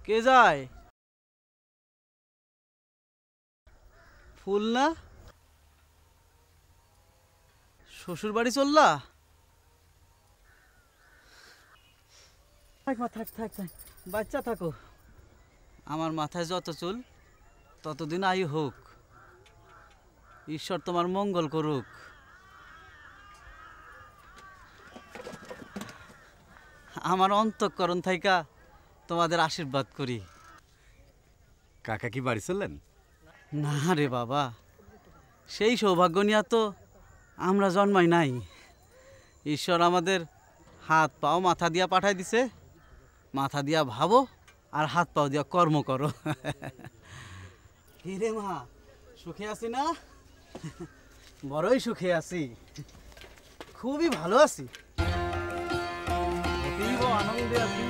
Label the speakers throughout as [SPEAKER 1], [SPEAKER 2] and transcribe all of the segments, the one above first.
[SPEAKER 1] কে যায়? ফুল না? শ্বশুর বাড়ি চললা? থাক মা, থাক থাক থাক, বাচ্চা থাকো। আমার মাথায় যত চুল ততদিন আয়ু হোক। ঈশ্বর তোমার মঙ্গল করুক। আমার অন্তঃকরণ থাইকা তোমাদের আশীর্বাদ করি।
[SPEAKER 2] কাকা কি বাড়ি চললেন?
[SPEAKER 1] না রে বাবা, সেই সৌভাগ্য নিয়ে তো আমরা জন্মাই নাই। ঈশ্বর আমাদের হাত পাও মাথা দিয়া পাঠাই দিছে। মাথা দিয়া ভাবো আর হাত পাও দিয়া কর্ম করো। রে মা, সুখে আছি না? বড়ই সুখে আছি, খুবই ভালো আছি, অতীব আনন্দে আছি।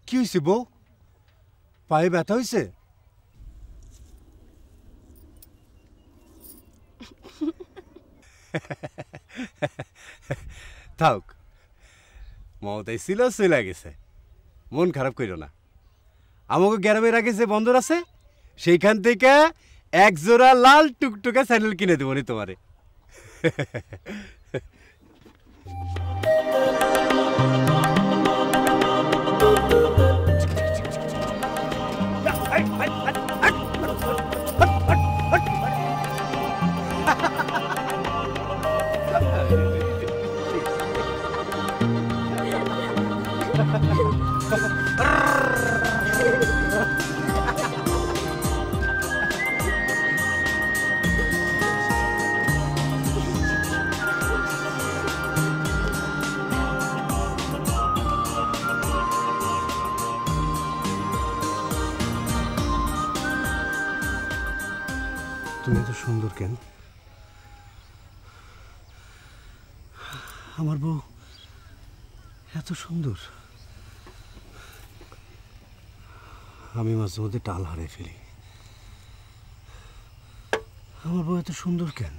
[SPEAKER 2] কি হয়েছে বউ? পায়ে ব্যথা হয়েছে? থাক, মমতাই ছিল চলে গেছে, মন খারাপ করিল না। আমাকে গ্রামের আগে যে বন্দর আছে সেইখান থেকে এক জোড়া লাল টুকটুকা স্যান্ডেল কিনে দেবো নি তোমারে। তুমি এত সুন্দর কেন? আমার বউ এত সুন্দর, আমি মাঝে মধ্যে টাল হারিয়ে ফেলি। আমার বউ এত সুন্দর কেন?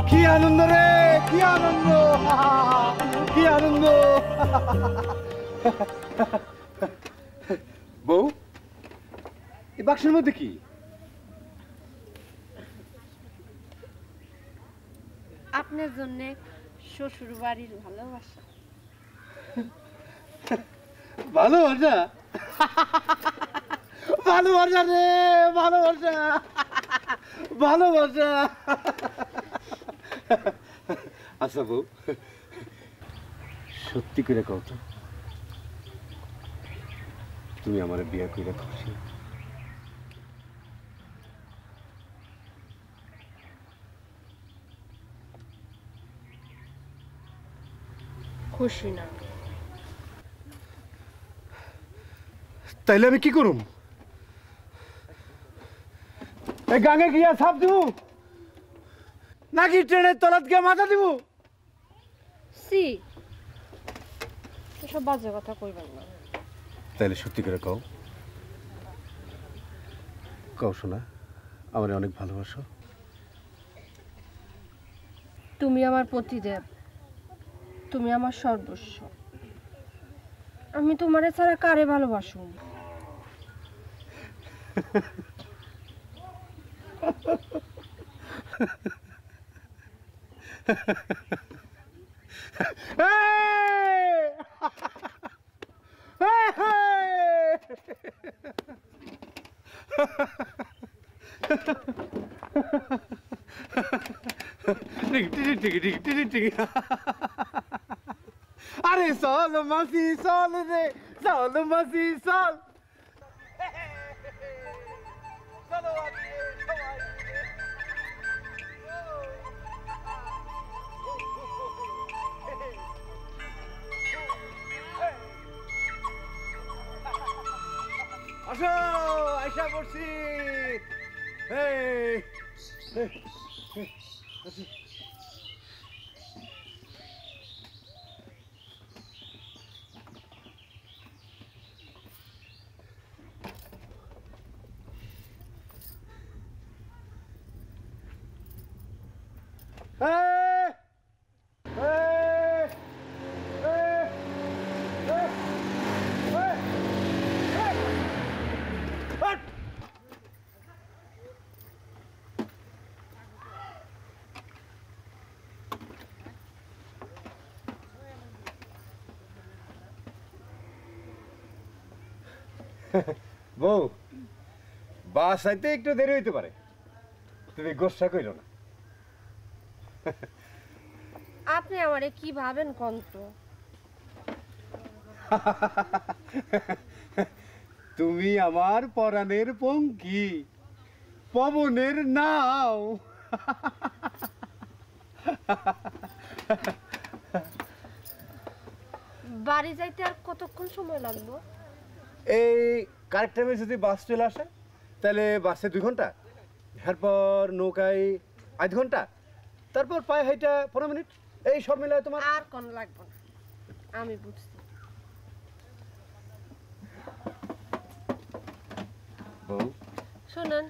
[SPEAKER 2] কি আনন্দ রে, কি আনন্দ, কি আনন্দ। বউ, এই বাক্সের মধ্যে কি?
[SPEAKER 3] আপনার জন্য শ্বশুর বাড়ির ভালোবাসা।
[SPEAKER 2] ভালোবাসা? ভালোবাসা রে, ভালোবাসা, ভালোবাসা। আচ্ছা বউ, সত্যি করে কও তো, তুমি আমার বিয়ে করে খুশি?
[SPEAKER 3] খুশি না?
[SPEAKER 2] তাইলে আমি কি করুম? এই গাঙে গিয়া ছাপ দিব নাকি ট্রেনের তলাত গিয়া মাথা দিব?
[SPEAKER 3] সি, এসব বাজে কথা কইবেন না।
[SPEAKER 2] তাইলে সত্যি করে কও, কও শোনা, আমার অনেক ভালোবাসো।
[SPEAKER 3] তুমি আমার পতিদেব, তুমি আমার সর্বস্ব। আমি তোমারে ছাড়া কারে ভালোবাসো?
[SPEAKER 2] আরে চল মাসি চল রে, চল মাসি চল। পড়ছি এই বউ বাস আইতে একটু দেরি হইতে পারে, তুমি গোসা কইরো না।
[SPEAKER 3] আপনি আমারে কি ভাবেন কন্ত?
[SPEAKER 2] তুমি আমার পরাণের পঙ্কি, পবনের নাও।
[SPEAKER 3] বাড়ি যাইতে আর কতক্ষণ সময় লাগবে?
[SPEAKER 2] এই কারেক্ট টাইমে যদি বাস চলে আসে তাহলে বাসে 2 ঘন্টা, এরপর নৌকায় 8 ঘন্টা, তারপর পায়ে হাইটা 15 মিনিট, এই সব মিলায় তোমার
[SPEAKER 3] আর কোন লাগবে না, আমি বুঝছি।
[SPEAKER 2] বউ
[SPEAKER 3] শুনেন,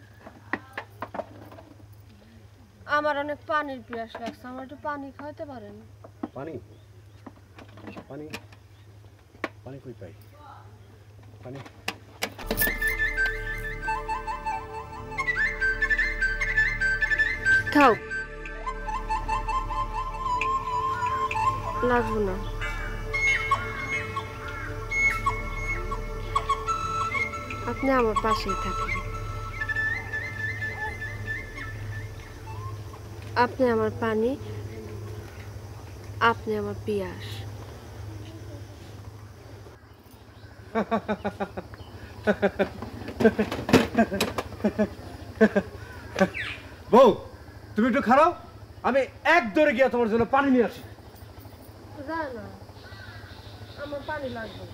[SPEAKER 3] আমার অনেক পানির পিয়াস লাগছে, আমার একটু পানি খাওয়াতে পারেন?
[SPEAKER 2] পানি পানি পানি কই পাই? পানি
[SPEAKER 3] খাও। লাগবো না। আপনি আমার পাশেই থাকেন, আপনি আমার পানি, আপনি আমার পিয়াস।
[SPEAKER 2] বউ তুমি একটু খারাপ, আমি এক দৌড়ে গিয়া তোমার জন্য পানি নিয়ে আসি।
[SPEAKER 3] যায় না, আমার পানি লাগবে,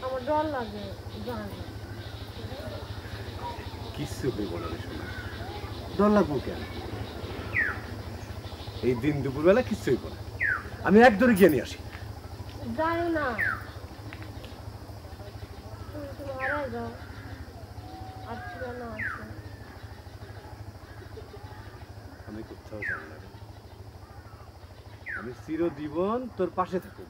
[SPEAKER 3] আমার ডর লাগে। যায় না।
[SPEAKER 2] কিচ্ছু হইব না রে শোনা, ডর লাগবো কেন? এই দিন দুপুরবেলা কিচ্ছু হইব না, আমি এক দৌড়ে গিয়ে নিয়ে আসি।
[SPEAKER 3] যায় না, তুমি হারাই যাও আর ফিরে না আসো।
[SPEAKER 2] আমি কোথাও যাব না রে, আমি চিরজীবন তোর পাশে থাকবো।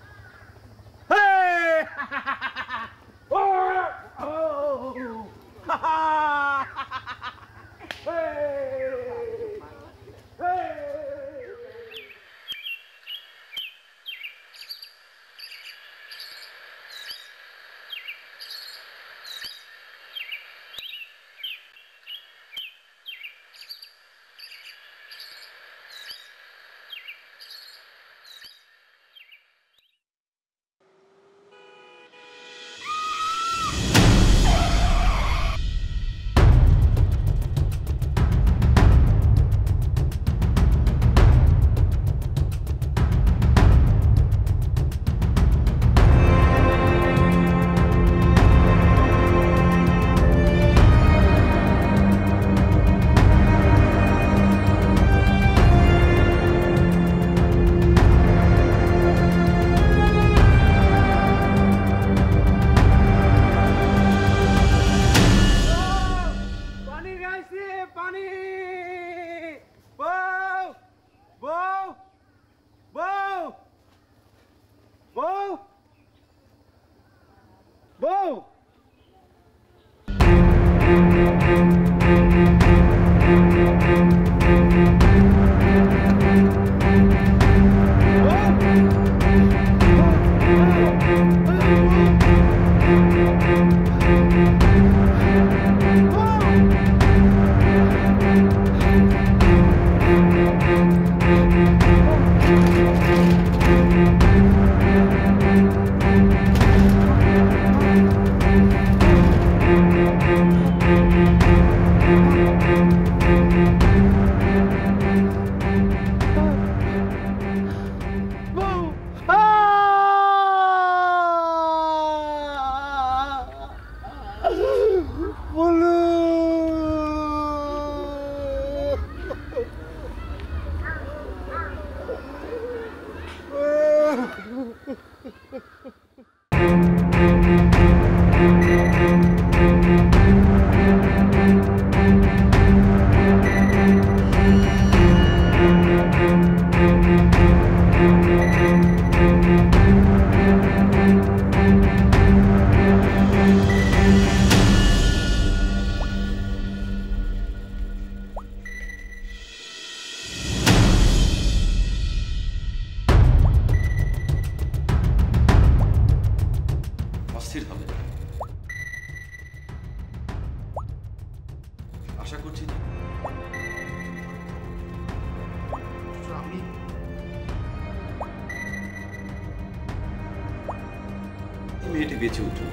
[SPEAKER 4] মেয়েটি বেঁচে উঠুক।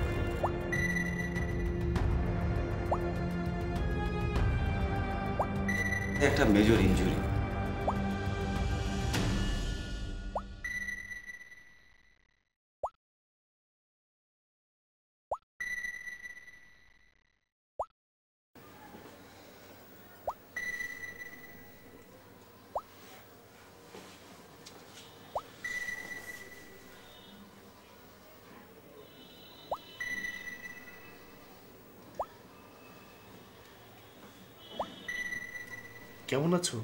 [SPEAKER 4] একটা মেজর ইনজুরি।
[SPEAKER 5] কেমন আছো?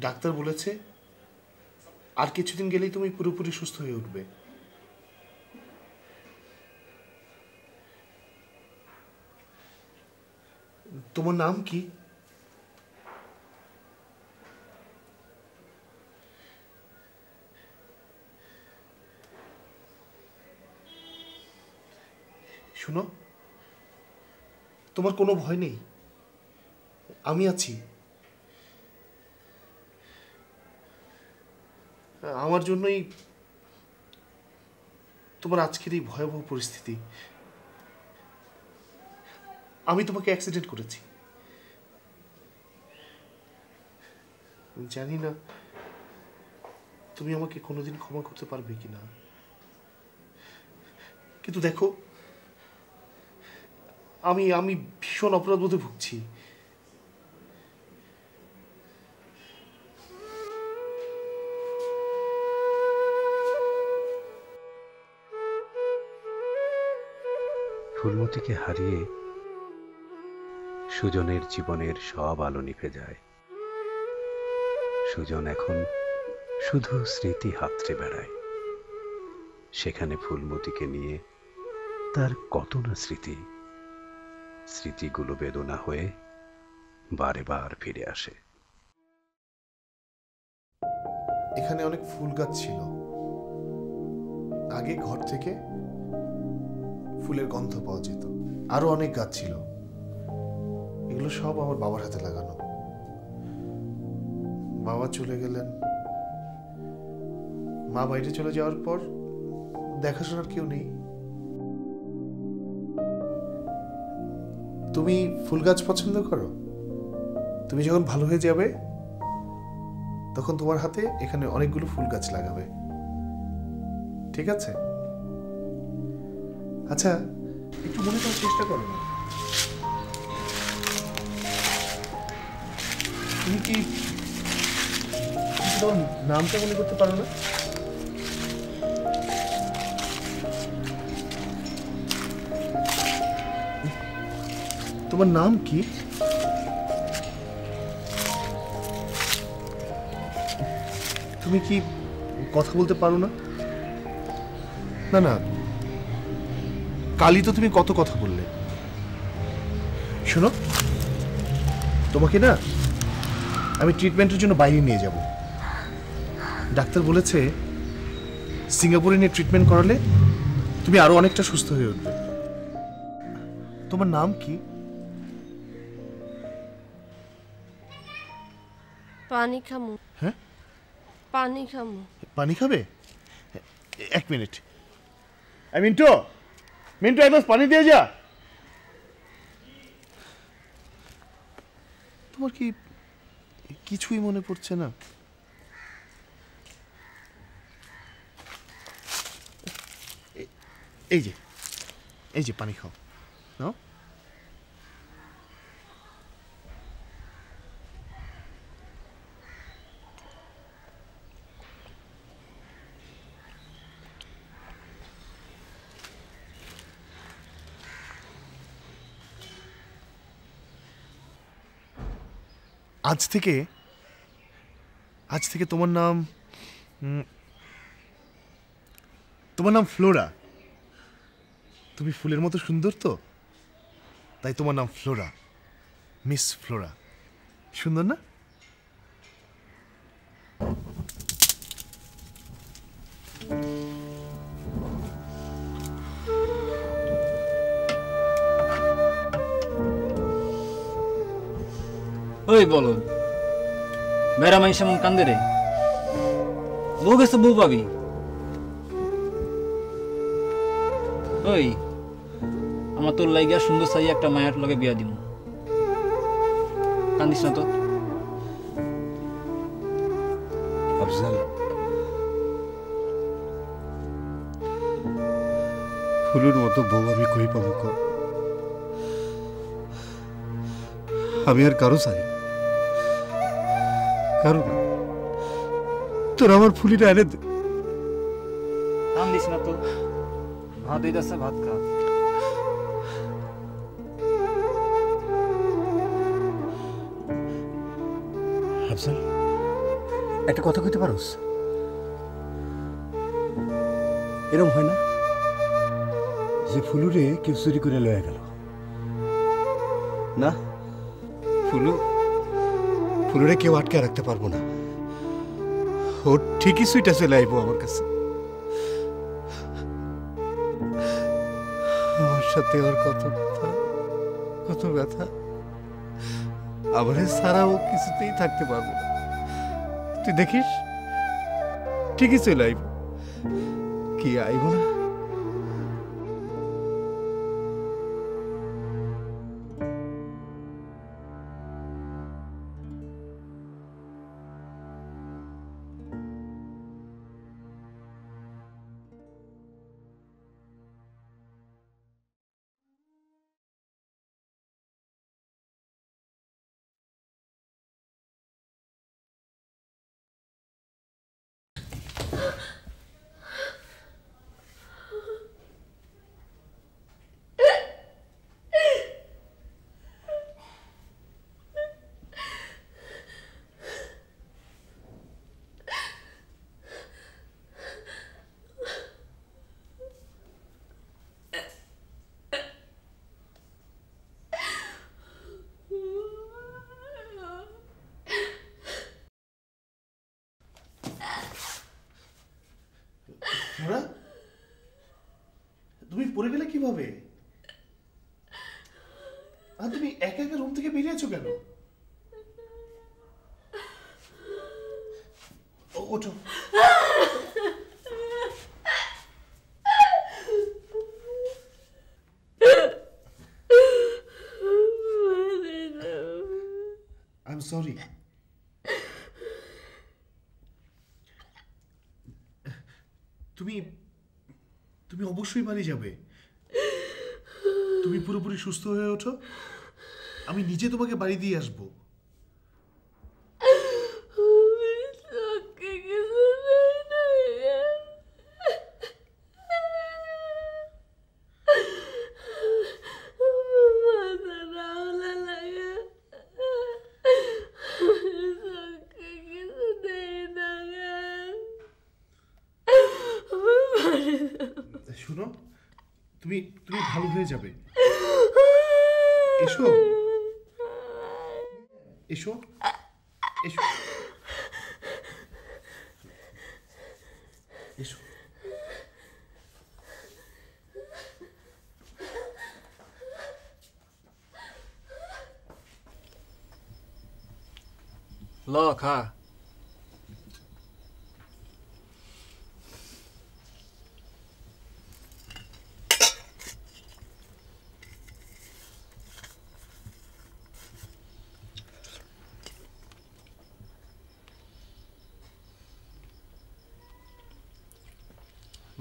[SPEAKER 5] ডাক্তার বলেছে আর কিছুদিন গেলেই তুমি পুরোপুরি সুস্থ হয়ে উঠবে। তোমার নাম কি? শুনো, তোমার কোনো ভয় নেই, আমি আছি। আমার জন্যই তোমার আজকের এই ভয়াবহ পরিস্থিতি। আমি তোমাকে অ্যাক্সিডেন্ট করেছি, জানি না তুমি আমাকে কোনোদিন ক্ষমা করতে পারবে কিনা, কিন্তু দেখো আমি ভীষণ অপরাধবোধে ভুগছি।
[SPEAKER 6] ফুলমতিকে হারিয়ে সুজনের জীবনের সব আলো নিভে যায়। সুজন এখন শুধু স্মৃতি হাতড়ে বেড়ায়। সেখানে ফুলমতিকে নিয়ে তার কত না স্মৃতি, স্মৃতিগুলো বেদনা হয়ে বারে বার ফিরে আসে।
[SPEAKER 5] এখানে অনেক ফুল গাছ ছিল, আগে ঘর থেকে ফুলের গন্ধ পাওয়া যেত। আরো অনেক গাছ ছিল, এগুলো সব আমার বাবার হাতে লাগানো। বাবা চলে গেলেন, মা বাইরে চলে যাওয়ার পর দেখাশোনার কেউ নেই। তুমি ফুল গাছ পছন্দ করো? তুমি যখন ভালো হয়ে যাবে তখন তোমার হাতে এখানে অনেকগুলো ফুল গাছ লাগাবে, ঠিক আছে? আচ্ছা, একটু মনে করার চেষ্টা করো না। তুমি কি তোমার নামটা মনে করতে পারো না? তোমার নাম কি? তুমি কি কথা বলতে পারো না? না না, কালই তো তুমি কত কথা বললে। শোনো, তোমাকে না আমি ট্রিটমেন্টের জন্য বাইরে নিয়ে যাব। ডাক্তার বলেছে সিঙ্গাপুরে নিয়ে ট্রিটমেন্ট করালে তুমি আরো অনেকটা সুস্থ হয়ে উঠবে। তোমার নাম কি?
[SPEAKER 3] পানি খামু।
[SPEAKER 5] হ্যাঁ,
[SPEAKER 3] পানি খামু।
[SPEAKER 5] পানি খাবে? এক মিনিট। মিন্টু, মিন্টু এক গ্লাস পানি দিয়ে যা। তোমার কি কিছুই মনে পড়ছে না? এই যে, এই যে পানি খাও, নাও। আজ থেকে তোমার নাম ফ্লোরা। তুমি ফুলের মতো সুন্দর তো, তাই তোমার নাম ফ্লোরা, মিস ফ্লোরা। সুন্দর না?
[SPEAKER 7] ওই বলো বেড়া মাইন সেমন কান্দে রে, বউ গেছে বউ পাবি। ওই আমার তোর লাগিয়া সুন্দর চাই একটা মায়ের লগে বিয়া দিব, কান্দিস না তো।
[SPEAKER 2] আফজাল, ফুলুর মতো বউ আমি কই পাবো ক? আমি আর কারো চাই কারো না, তোর আমার ফুলিটা এনে দে।
[SPEAKER 7] কান্দিস না তো, ভাত হইতাছে, ভাত খা।
[SPEAKER 2] আফজাল, একটা কথা কইতে পারোস? এরম হয় না যে ফুলুরে কেউ চুরি করে লয়ে গেল? না, ফুলুরে কেউ আটকে রাখতে পারবো না। ও ঠিকই সুইটা চলে আইবো আমার কাছে। আমার সাথে ওর কত কথা, কত ব্যথা, আমারে সারা ও কিছুতেই থাকতে পারবো না। তুই দেখিস ঠিকই চলে আইব। কি আইব না?
[SPEAKER 5] তুমি পড়ে গেলে কিভাবে? আর তুমি একা একা রুম থেকে বেরিয়েছো কেন? ওঠো। I'm sorry. তুমি অবশ্যই বাড়ি যাবে। তুমি পুরোপুরি সুস্থ হয়ে ওঠো, আমি নিজে তোমাকে বাড়ি দিয়ে আসবো। শুনো, তুমি ভালো হয়ে যাবে। এসো এসো এসো এসো।
[SPEAKER 7] ল খা।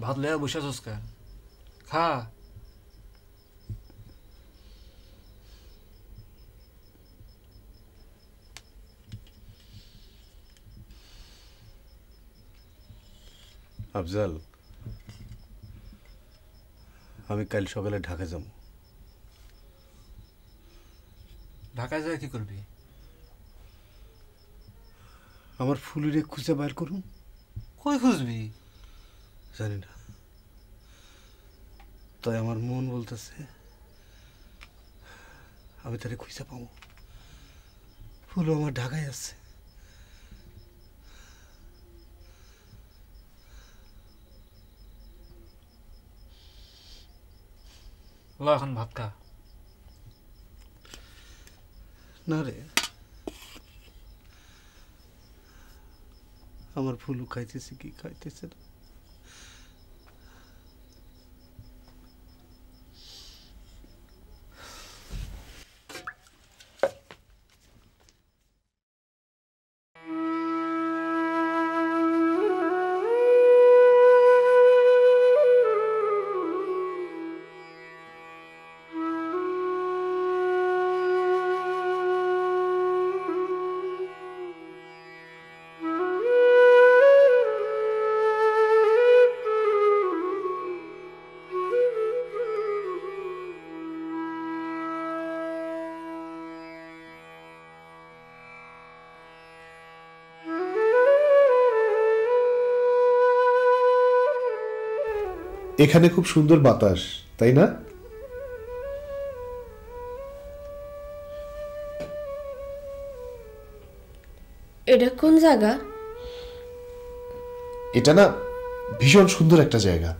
[SPEAKER 7] ভাত লয়া বসে আছিস কেন? খা।
[SPEAKER 2] আফজাল, আমি কাল সকালে ঢাকা যাব।
[SPEAKER 7] ঢাকায় যায় কি করবি?
[SPEAKER 2] আমার ফুলিরে খুঁজে বাইর করুন।
[SPEAKER 7] কই খুঁজবি?
[SPEAKER 2] জানি না, তাই আমার মন বলতেছে আমি তারে খুঁজে পাবো। ফুলও আমার ঢাকায় আছে।
[SPEAKER 7] ল এখন ভাত খা।
[SPEAKER 2] না রে,
[SPEAKER 8] আমার ফুলু খাইতেছে কি খাইতেছে না।
[SPEAKER 5] এখানে খুব সুন্দর বাতাস, তাই না?
[SPEAKER 3] এটা কোন জায়গা?
[SPEAKER 5] এটা না ভীষণ সুন্দর একটা জায়গা,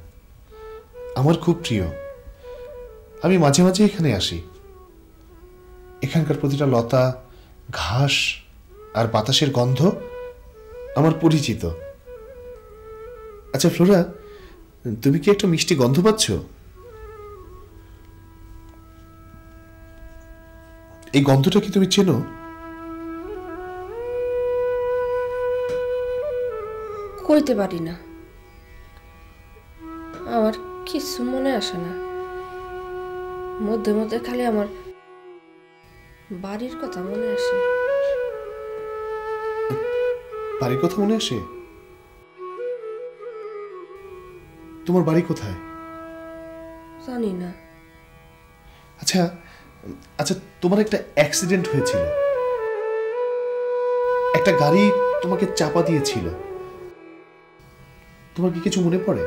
[SPEAKER 5] আমার খুব প্রিয়। আমি মাঝে মাঝে এখানে আসি। এখানকার প্রতিটা লতা, ঘাস আর বাতাসের গন্ধ আমার পরিচিত। আচ্ছা ফ্লোরা, তুমি কি একটা মিষ্টি গন্ধ পাচ্ছ? এই গন্ধটা কি তুমি চেনো?
[SPEAKER 3] কইতে পারি না, আমার কিছু মনে আসে না। মধ্যে মধ্যে খালি আমার বাড়ির কথা মনে আসে।
[SPEAKER 5] বাড়ির কথা মনে আসে? তোমার বাড়ি কোথায়?
[SPEAKER 3] জানি না।
[SPEAKER 5] আচ্ছা আচ্ছা, তোমার একটা অ্যাক্সিডেন্ট হয়েছিল, একটা গাড়ি তোমাকে চাপা দিয়েছিল, তোমার কি কিছু মনে পড়ে?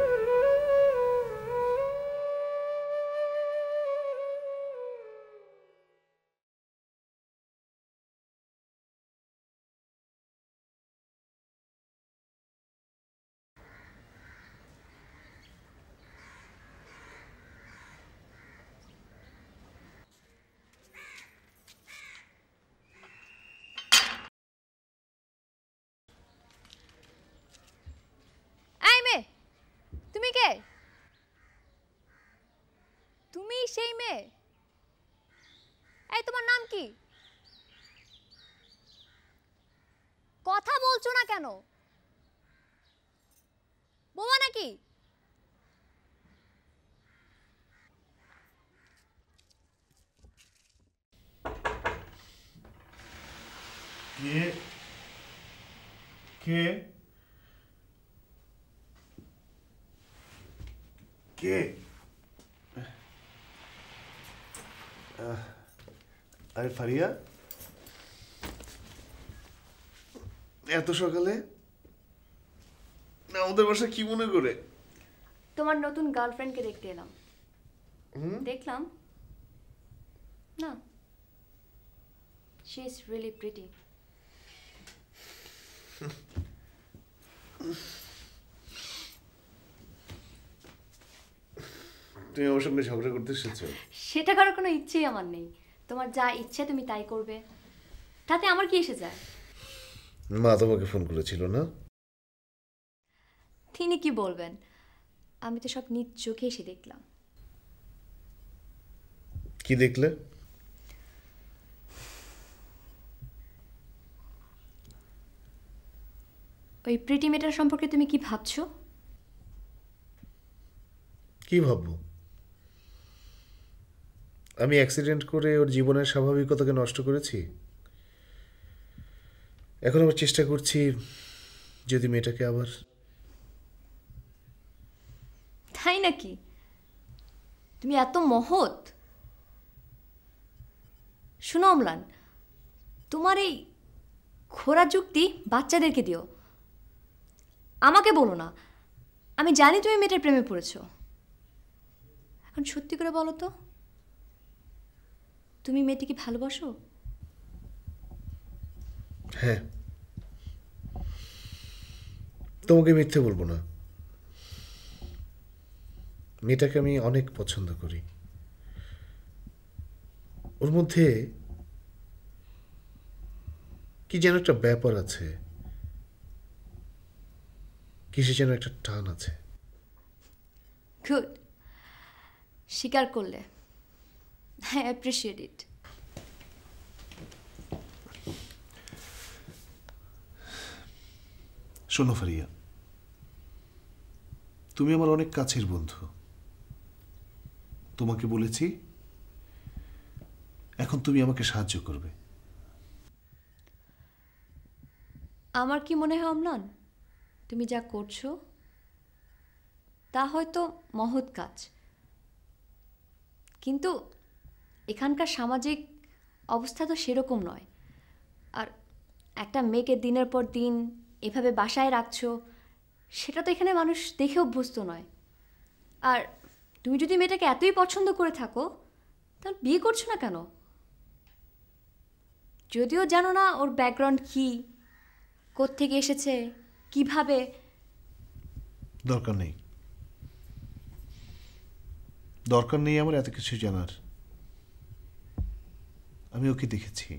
[SPEAKER 9] এই মেয়ে, তুমি কে? তুমি সেই মেয়ে? এই তোমার নাম কি? কথা বলছো না কেন? বোমা নাকি?
[SPEAKER 5] কে কে কে? আরে ফারিয়া, এত সকালে? না, আমাদের বাসা কি মনে করে?
[SPEAKER 9] তোমার নতুন গার্লফ্রেন্ডকে দেখতে এলাম। দেখলাম না, শি ইজ রিয়েলি প্রিটি।
[SPEAKER 5] তুমি আমার সঙ্গে ঝগড়া করতে এসেছো?
[SPEAKER 9] সেটা করার কোনো ইচ্ছেই আমার নেই। তোমার যা ইচ্ছে তুমি তাই করবে, তাতে আমার কি এসে যায়?
[SPEAKER 5] মা তোমাকে ফোন করেছিল না?
[SPEAKER 9] তিনি কি বলবেন, আমি তো সব নিজ চোখে এসে দেখলাম।
[SPEAKER 5] কি দেখলে?
[SPEAKER 9] ওই প্রিটি মেয়েটার সম্পর্কে তুমি কি ভাবছো?
[SPEAKER 5] কি ভাববো? আমি অ্যাক্সিডেন্ট করে ওর জীবনের স্বাভাবিকতাকে নষ্ট করেছি। এখন আবার চেষ্টা করছি যদি মেয়েটাকে আবার।
[SPEAKER 9] তাই নাকি? তুমি এত মহৎ? শুনো অম্লান, তোমার এই খোরা যুক্তি বাচ্চাদেরকে দিও, আমাকে বলো না। আমি জানি তুমি মেয়েটার প্রেমে পড়েছ। এখন সত্যি করে বলো তো, তুমি মেয়েটিকে ভালোবাসো?
[SPEAKER 5] হ্যাঁ, তোমাকে মিথ্যে বলবো না, মেয়েটাকে আমি অনেক পছন্দ করি। ওর মধ্যে কি যেন একটা ব্যাপার আছে, কিসে যেন একটা টান আছে।
[SPEAKER 9] গুড, স্বীকার করলে। আই অ্যাপ্রিশিয়েট ইট।
[SPEAKER 5] শোনো ফারিয়া, তুমি আমার অনেক কাছের বন্ধু। তোমাকে বলেছি এখন তুমি আমাকে সাহায্য করবে।
[SPEAKER 9] আমার কি মনে হয় অম্লান, তুমি যা করছো তা হয়তো মহৎ কাজ, কিন্তু এখানকার সামাজিক অবস্থা তো সেরকম নয়। আর একটা মেয়েকে দিনের পর দিন এভাবে বাসায় রাখছো, সেটা তো এখানে মানুষ দেখে অভ্যস্ত নয়। আর তুমি যদি মেয়েটাকে এতই পছন্দ করে থাকো, তাহলে বিয়ে করছো না কেন? যদিও জানো না ওর ব্যাকগ্রাউন্ড কী, কোত্থেকে এসেছে, কিভাবে।
[SPEAKER 5] দরকার নেই, দরকার নেই আমার এত কিছু জানার। আমি ওকে দেখেছি,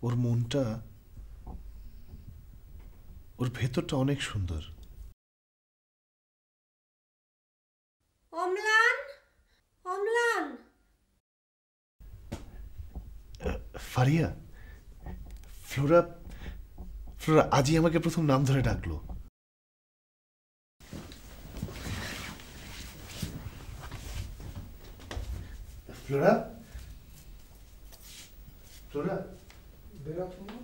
[SPEAKER 5] ওর মনটা, ওর ভেতরটা অনেক সুন্দর।
[SPEAKER 3] অম্লান, অম্লান।
[SPEAKER 5] ফারিয়া, ফ্লোরা, ফ্লোরা আজই আমাকে প্রথম নাম ধরে ডাকলো। ফ্লোরা, ফ্লোরা, বেরো তুমি।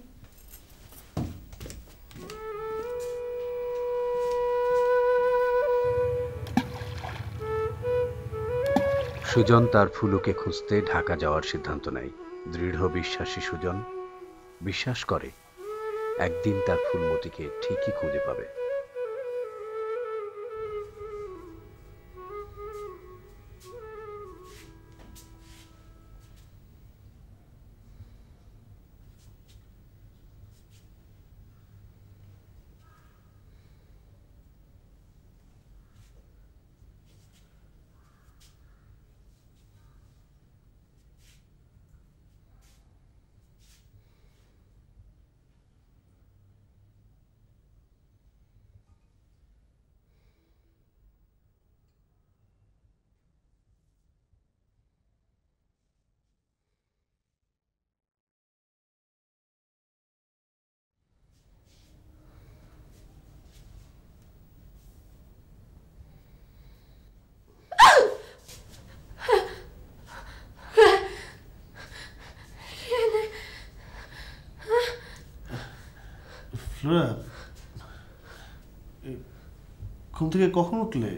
[SPEAKER 6] সুজন তার ফুলুকে খুঁজতে ঢাকা যাওয়ার সিদ্ধান্ত নেয়। দৃঢ় বিশ্বাসী সুজন বিশ্বাস করে একদিন তার ফুলমতিকে ঠিকই খুঁজে পাবে।
[SPEAKER 5] ফ্লোরা, ঘুম থেকে কখন উঠলে?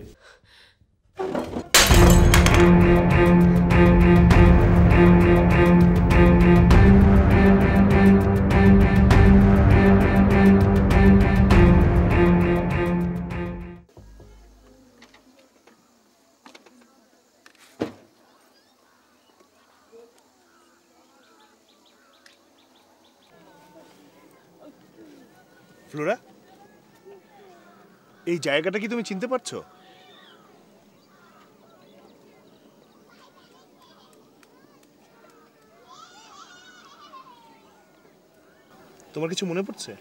[SPEAKER 10] ফ্লোরা, এই জায়গাটা কি তুমি চিনতে পারছো? তোমার কিছু মনে পড়ছে?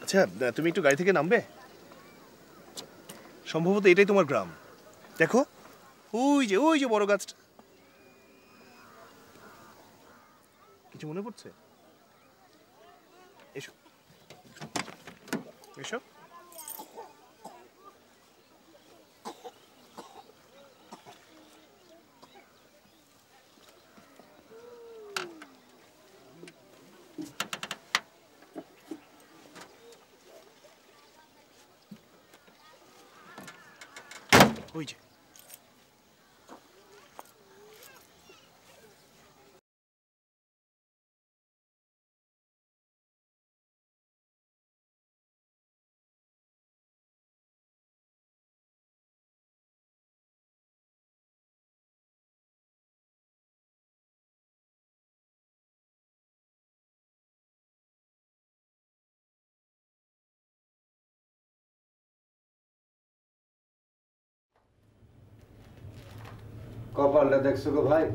[SPEAKER 10] আচ্ছা, তুমি একটু গাড়ি থেকে নামবে? সম্ভবত এটাই তোমার গ্রাম। দেখো, ওই যে বড় গাছটা। কিছু মনে পড়ছে? এসো এসো। ওই যে
[SPEAKER 2] কপালটা দেখছো গো ভাই,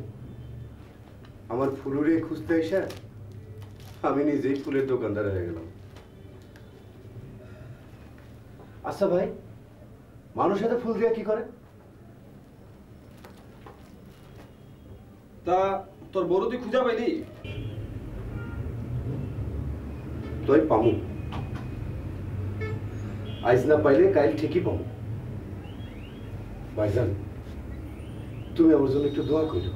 [SPEAKER 2] আমার ফুলুরে খুঁজতে এসে আমি নিজেই ফুলের দোকানদার হয়ে গেলাম। আচ্ছা ভাই, মানুষ এত ফুল দিয়ে কি করে?
[SPEAKER 11] তা তোর বড় তুই খুঁজা পাইলি?
[SPEAKER 2] তুই পামু, আইজ না পাইলে কাল ঠিকই পামু। ভাইজান, তুমি আমার জন্য একটু দোয়া করো।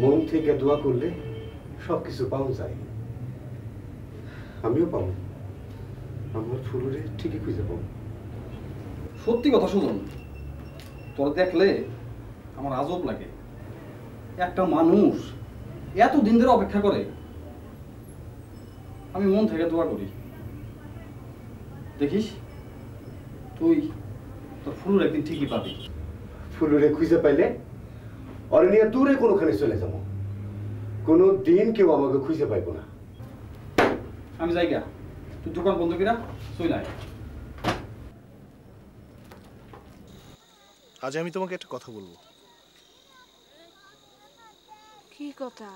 [SPEAKER 2] মন থেকে দোয়া করলে সবকিছু পাওয়া যায়। আমিও পাবো, আমার ফুলরে ঠিকই খুঁজে পাবো।
[SPEAKER 11] সত্যি কথা সুজন, তোর দেখলে আমার আজব লাগে। একটা মানুষ এত দিন ধরে অপেক্ষা করে, আমি মন থেকে দোয়া করি। দেখিস তুই তোর ফুলুর একদিন ঠিকই পাবি।
[SPEAKER 2] ফুলরে খুঁজে পাইলে অরে নিয়ে দূরে কোনোখানে চলে যাবো। কোনো দিন কেউ আমাকে খুঁজে পাইব না।
[SPEAKER 11] আমি যাই গা, তুই দোকান বন্ধ কিনা চলে আয়।
[SPEAKER 5] আজ আমি তোমাকে একটা কথা বলবো।
[SPEAKER 3] কি কথা?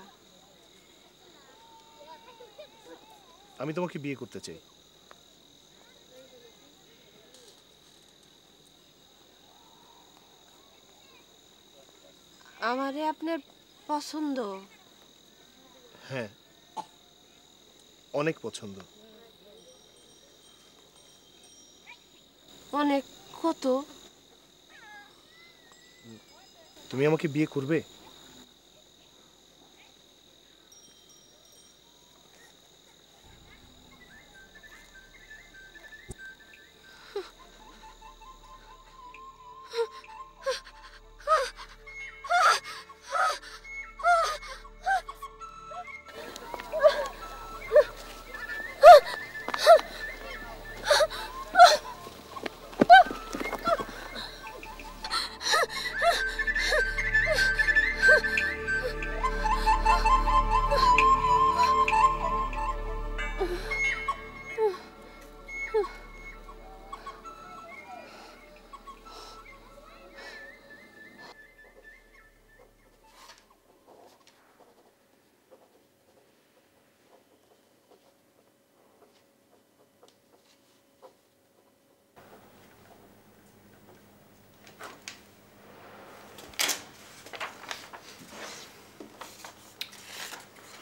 [SPEAKER 5] আমি তোমাকে বিয়ে করতে চাই।
[SPEAKER 3] আমারে আপনার পছন্দ?
[SPEAKER 5] হ্যাঁ, অনেক পছন্দ।
[SPEAKER 3] অনেক? কত?
[SPEAKER 5] তুমি আমাকে বিয়ে করবে?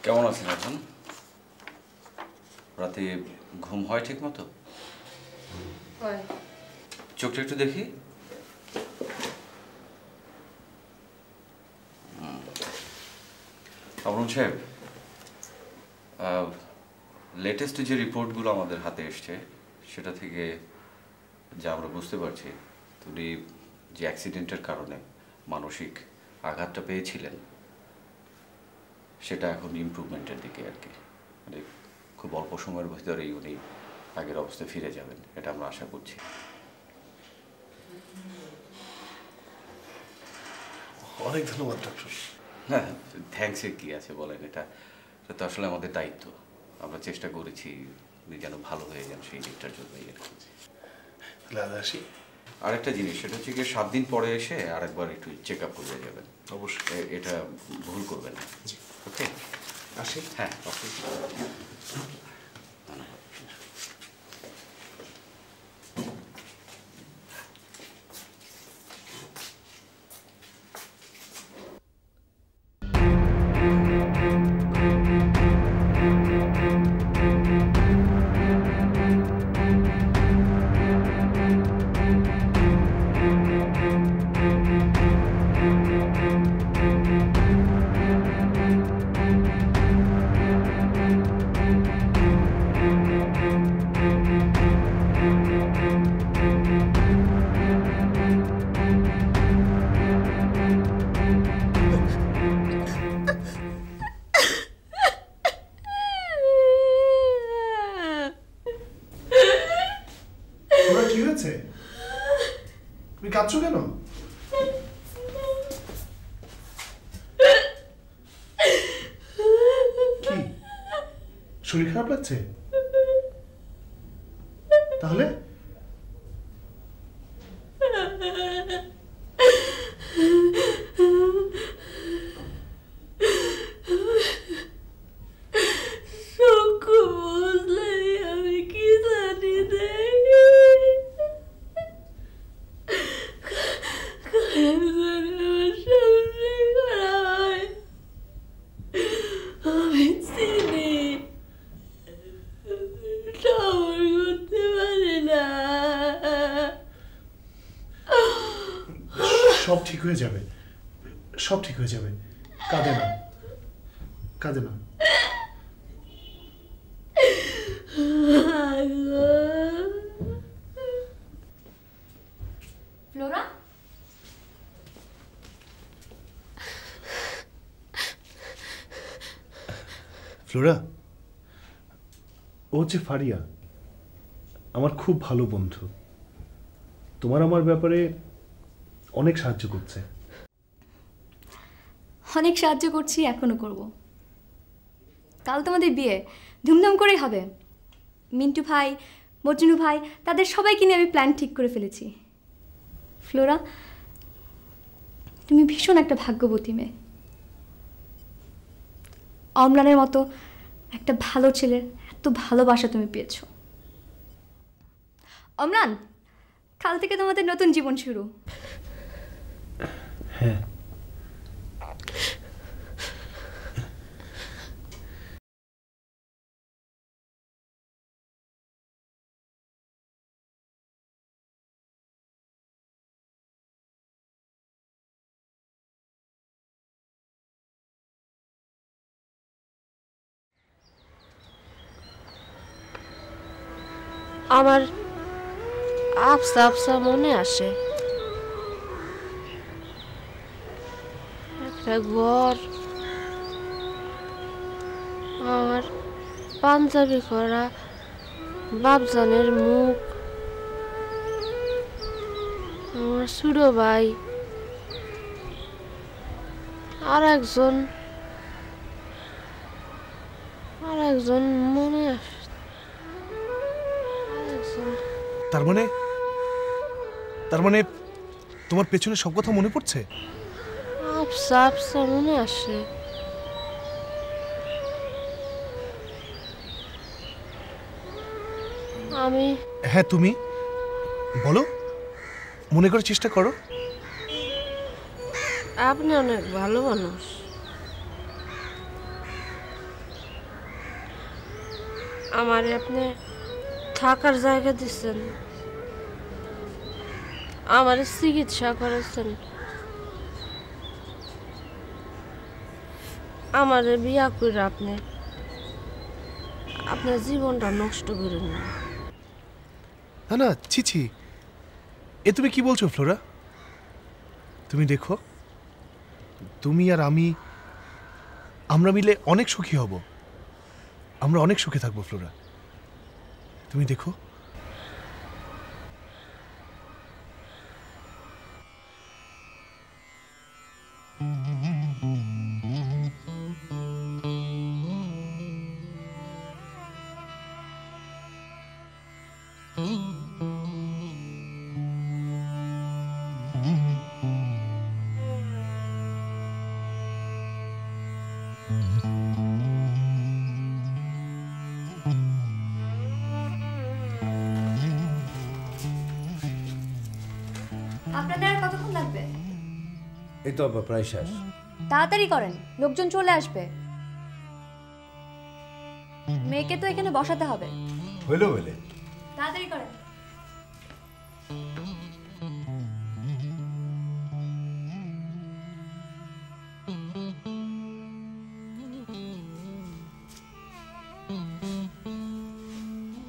[SPEAKER 4] কেমন আছেন এখন? রাতে ঘুম হয় ঠিক মতো? চোখটা একটু দেখি। অবরুণ সাহেব, লেটেস্ট যে রিপোর্টগুলো আমাদের হাতে এসছে সেটা থেকে যা আমরা বুঝতে পারছি, উনি যে অ্যাক্সিডেন্টের কারণে মানসিক আঘাতটা পেয়েছিলেন সেটা এখন ইমপ্রুভমেন্টের দিকে আর কি। মানে খুব অল্প সময়ের ভিতরেই উনি আগের অবস্থায় ফিরে যাবেন, এটা আমরা আশা করছি।
[SPEAKER 5] অনেক ধন্যবাদ ডক্টর।
[SPEAKER 4] হ্যাঁ, থ্যাঙ্কসের কি আছে বলেন, এটা তো আসলে আমাদের দায়িত্ব। আমরা চেষ্টা করেছি উনি যেন ভালো হয়ে যান, সেই দিকটার জন্যই আর কি। আরেকটা জিনিস, সেটা হচ্ছে গিয়ে 7 দিন পরে এসে আরেকবার একটু চেক আপ করে যাবেন।
[SPEAKER 5] অবশ্যই,
[SPEAKER 4] এটা ভুল করবেন না। ওকে,
[SPEAKER 5] আসি।
[SPEAKER 4] হ্যাঁ,
[SPEAKER 5] কি হয়েছে? তুমি কাঁদছো কেন? কি শরীর খারাপ লাগছে? তাহলে সব ঠিক হয়ে যাবে, সব ঠিক হয়ে যাবে। কাঁদে না, কাঁদে না।
[SPEAKER 9] ফ্লোরা,
[SPEAKER 5] ফ্লোরা, ও হচ্ছে ফারিয়া, আমার খুব ভালো বন্ধু। তোমার আমার ব্যাপারে অনেক সাহায্য করছে।
[SPEAKER 9] অনেক সাহায্য করছি, এখনো করব। কাল তোমাদের বিয়ে ধুমধাম করেই হবে। মিন্টু ভাই, মজনু ভাই, তাদের সবাইকে নিয়ে আমি প্ল্যান ঠিক করে ফেলেছি। ফ্লোরা, তুমি ভীষণ একটা ভাগ্যবতী মেয়ে। অম্লানের মতো একটা ভালো ছেলের এত ভালোবাসা তুমি পেয়েছো। অম্লান, কাল থেকে তোমাদের নতুন জীবন শুরু।
[SPEAKER 5] হ্যাঁ,
[SPEAKER 3] আমার আবসা আবসা মনে আসে একটা ঘর, আমার পাঞ্জাবি করা বাপজানের মুখ, আমার ছোট ভাই, আর একজন মনে আসে।
[SPEAKER 5] তার মানে তোমার পেছনে সব কথা মনে পড়ছে?
[SPEAKER 3] আবসা আবসা মনে আসে। আমি
[SPEAKER 5] হ্যাঁ, তুমি বলো, মনে করার চেষ্টা করো।
[SPEAKER 3] আপনি অনেক ভালো মানুষ। আমারে আপনি থাকার জায়গা দিচ্ছেন, আমার চিকিৎসা করেছেন, আমারে বিয়া করে আপনি আপনার জীবনটা নষ্ট করেন না।
[SPEAKER 5] না না, ছি, এ তুমি কি বলছো ফ্লোরা? তুমি দেখো, তুমি আর আমরা মিলে অনেক সুখী হব, আমরা অনেক সুখে থাকবো ফ্লোরা, তুমি দেখো।
[SPEAKER 9] আপনাদের আর কতক্ষণ লাগবে?
[SPEAKER 2] এই তো প্রায় শেষ।
[SPEAKER 9] তাড়াতাড়ি করেন, লোকজন চলে আসবে। মেয়েকে তো এখানে বসাতে হবে।
[SPEAKER 2] হইলো বলে
[SPEAKER 9] তাড়াতাড়ি করেন।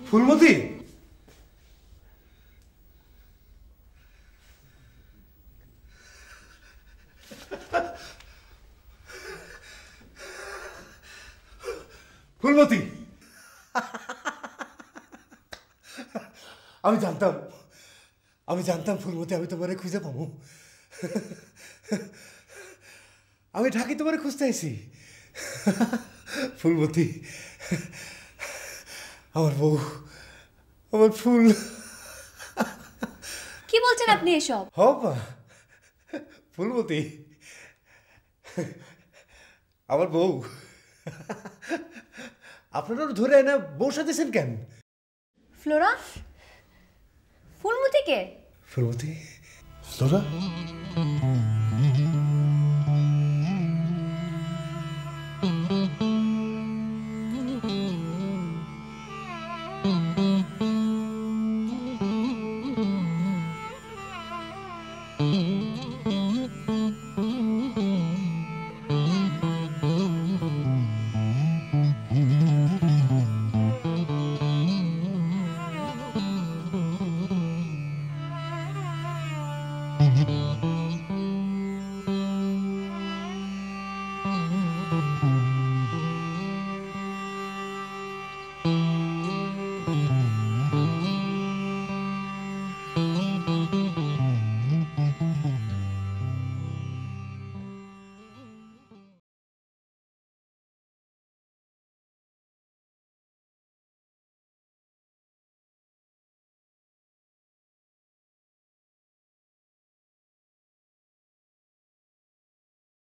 [SPEAKER 5] ফুলমতি, ফুলমতি, আমি জানতাম ফুলমতি, আমি তোমারে খুঁজে পাবো। আমি ঢাকি তোমারে খুঁজতে আইছি। ফুলমতি, আমার বউ, আমার ফুল।
[SPEAKER 9] কি বলছেন আপনি এসব?
[SPEAKER 5] হবা ফুলমতি, আমার বউ। আপনারা ধরে না বউ সাজেছেন কেন?
[SPEAKER 9] ফ্লোরা, ফুলমতি কে?
[SPEAKER 5] ফুলমতি, ফ্লোরা,